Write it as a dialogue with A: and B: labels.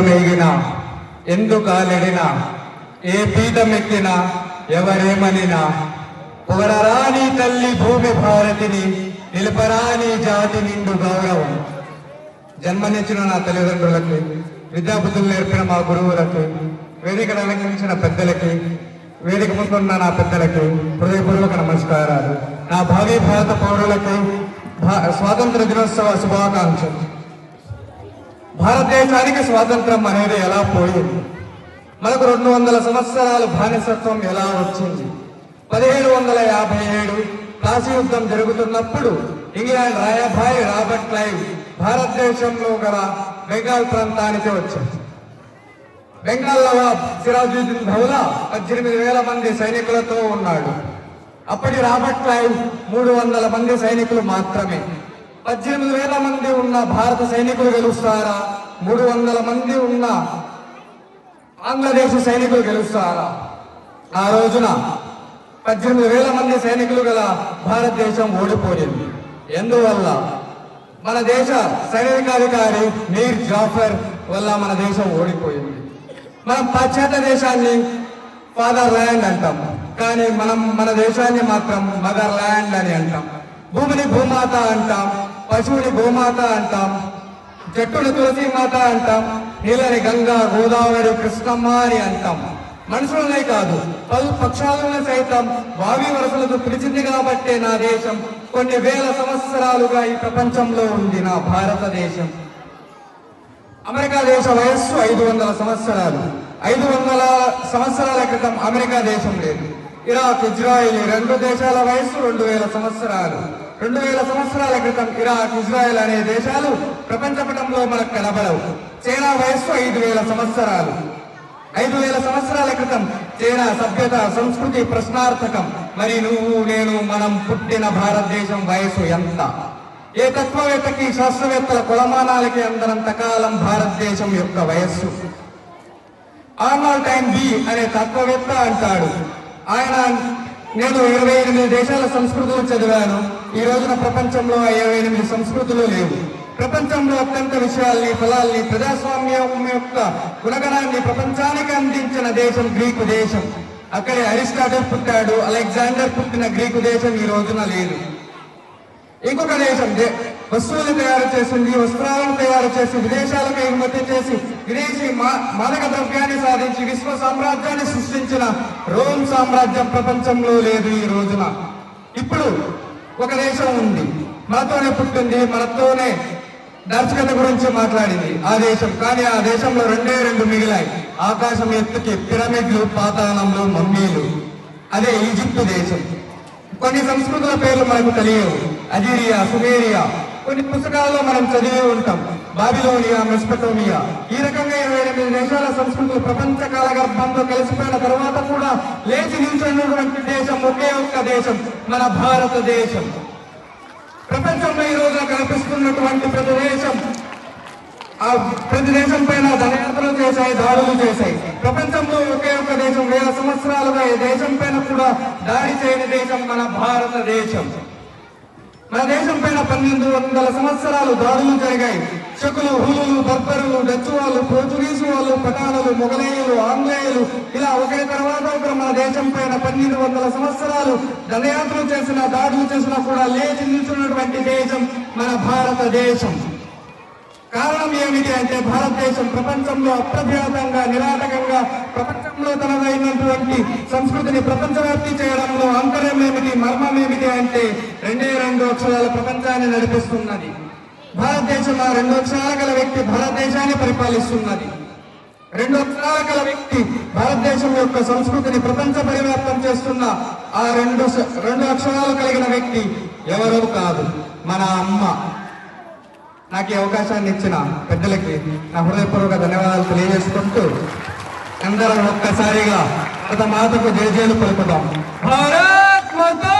A: దేశమెగినా ఎందుకాలెడినా ఏ పీఠమెక్కినా ఎవరేమనినా పొగరరాని తల్లి భూమి భారతిని నిలపరాని జాతి నిండు గౌరవం. జన్మనిచ్చిన నా తల్లిదండ్రులకి, విద్యాబుద్ధులు నేర్పిన మా గురువులకి, వేదికను అలంకరించిన పెద్దలకి, వేదిక ముందున్న నా పెద్దలకి హృదయపూర్వక నమస్కారాలు. నా భావి భారత పౌరులకి స్వాతంత్ర దినోత్సవ శుభాకాంక్షలు. భారతదేశానికి స్వాతంత్రం అనేది ఎలా పోయింది, మనకు 200 సంవత్సరాలు బానిసత్వం ఎలా వచ్చింది? 1757 ప్లాసీ యుద్ధం జరుగుతున్నప్పుడు ఇంగ్లాండ్ రాయబారి రాబర్ట్ క్లైవ్ భారతదేశంలో గల బెంగాల్ ప్రాంతానికి వచ్చారు. బెంగాల్ నవాబ్ సిరాజుద్దీన్ దౌలా 18,000 మంది సైనికులతో ఉన్నాడు. అప్పటి రాబర్ట్ క్లైవ్ 300 మంది సైనికులు మాత్రమే. 18,000 మంది ఉన్న భారత సైనికులు గెలుస్తారా? 300 మంది ఉన్న ఆంగ్లదేశ సైనికులు గెలుస్తారా? ఆ రోజున 18,000 మంది సైనికులు గల భారతదేశం ఓడిపోయింది. ఎందువల్ల? మన దేశ సైనికాధికారి మీర్ జాఫర్ వల్ల మన దేశం ఓడిపోయింది. మనం పాశ్చాత్య దేశాన్ని ఫాదర్ ల్యాండ్ అంటాం, కానీ మన దేశాన్ని మాత్రం మదర్ ల్యాండ్ అని అంటాం. భూమిని భూమాత అంటాం, పశువుని గోమాత అంటాం, చెట్టుని తులసి మాత అంటాం, నీళ్ళని గంగా గోదావరి కృష్ణమ్మ అని అంటాం. మనుషులనే కాదు, పక్షాలను సైతం వావి వరసలతో పిలిచింది కాబట్టే నా దేశం కొన్ని వేల సంవత్సరాలుగా ఈ ప్రపంచంలో ఉంది. నా భారతదేశం. అమెరికా దేశ వయస్సు 500 సంవత్సరాలు. 500 సంవత్సరాల క్రితం అమెరికా దేశం లేదు. ఇరాక్, ఇజ్రాయిల్ 2 దేశాల వయస్సు 2000 సంవత్సరాలు. 2000 సంవత్సరాల క్రితం ఇరాక్, ఇజ్రాయెల్ అనే దేశాలు ప్రపంచపటంలో మనకు కనబడవు. చైనా వయస్సు 5000 సంవత్సరాలు. 5000 సంవత్సరాల క్రితం చైనా సభ్యత, సంస్కృతి ప్రశ్నార్థకం. మరి నువ్వు, నేను, మనం పుట్టిన భారతదేశం వయసు ఎంత? ఏ తత్వవేత్తకి, శాస్త్రవేత్తల కొలమానాలకి అందనంత కాలం భారతదేశం యొక్క వయస్సు. ఆర్నాల్డ్ టైన్ బి అనే తత్వవేత్త అంటాడు, ఆయన నేను 28 దేశాల సంస్కృతులు చదివాను. ఈ రోజున ప్రపంచంలో 28 సంస్కృతులు లేవు. ప్రపంచంలో అత్యంత విషయాల్ని, ఫలాల్ని, ప్రజాస్వామ్యం యొక్క గుణగణాన్ని ప్రపంచానికి అందించిన దేశం గ్రీకు దేశం. అక్కడే అరిస్టాటిల్ పుట్టాడు. అలెగ్జాండర్ పుట్టిన గ్రీకు దేశం ఈ రోజున లేదు. ఇంకొక దేశం వస్తువులు తయారు చేసింది, వస్త్రాలను తయారు చేసి విదేశాలకు ఎగుమతి చేసి విదేశీ మాదక ద్రవ్యాన్ని సాధించి విశ్వ సామ్రాజ్యాన్ని సృష్టించిన రోమ్ సామ్రాజ్యం ప్రపంచంలో లేదు ఈ రోజున. ఇప్పుడు ఒక దేశం ఉంది, మనతోనే పుట్టింది, మనతోనే దార్శనికత గురించి మాట్లాడింది ఆ దేశం. కానీ ఆ దేశంలో 2 మిగిలాయి. ఆకాశం ఎత్తుకి పిరమిడ్లు, పాతాళంలో మమ్మీలు. అదే ఈజిప్టు దేశం. కొన్ని సంస్కృతుల పేర్లు మనకు తెలియవు. అజీరియా, సుమేరియా. కొన్ని పుస్తకాల్లో మనం చదివి ఉంటాం. బాబిలోనియా, మెస్పటోమియా. ఈ రకంగా 28 దేశాల సంస్కృతులు ప్రపంచ కాల గర్భంలో కలిసిపోయిన తర్వాత కూడా లేచి నిల్చున్నటువంటి దేశం ఒకే ఒక్క దేశం, మన భారతదేశం. ప్రపంచంలో ఈ రోజున కనిపిస్తున్నటువంటి ప్రతి దేశం ప్రతి దేశం పైన దండయాత్రలు చేశాయి, దాడులు చేశాయి. ప్రపంచంలో ఒకే ఒక్క దేశం 1000 సంవత్సరాలుగా ఈ దేశం పైన కూడా దాడి చేయని దేశం మన భారతదేశం. మన దేశం పైన 1200 సంవత్సరాలు దాడులు జరిగాయి. చెకులు, హులులు, బర్బరులు, డచ్ వాళ్ళు, పోర్చుగీసు వాళ్ళు, పఠానులు, మొగలయ్యులు, ఆంగ్లేయులు ఇలా ఒకరి తర్వాత ఒకరు మన దేశం పైన 1200 సంవత్సరాలు దండయాత్రలు చేసిన, దాడులు చేసినా కూడా లేచి నిల్చున్నటువంటి దేశం మన భారతదేశం. కారణం ఏమిటి అంటే భారతదేశం ప్రపంచంలో అప్రఖ్యాతంగా, నిరాటకంగా ప్రపంచంలో తనదైనటువంటి సంస్కృతిని ప్రపంచవ్యాప్తి చేయడంలో అంతరం ఏమిటి, మర్మం ఏమిటి అంటే 2 అక్షరాల ప్రపంచాన్ని నడిపిస్తున్నది. భారతదేశం ఆ 2 అక్షరాల గల వ్యక్తి భారతదేశాన్ని పరిపాలిస్తున్నది. 2 అక్షరాల గల వ్యక్తి భారతదేశం యొక్క సంస్కృతిని ప్రపంచ పరివ్యాప్తం చేస్తున్న ఆ 2 అక్షరాలు కలిగిన వ్యక్తి ఎవరో కాదు, మన అమ్మ. నాకు ఈ అవకాశాన్ని ఇచ్చిన పెద్దలకి నా హృదయపూర్వక ధన్యవాదాలు తెలియజేసుకుంటూ అందరం ఒక్కసారిగా భారత మాతకు జయజయలు పలుకుదాం. భారత్ మాతా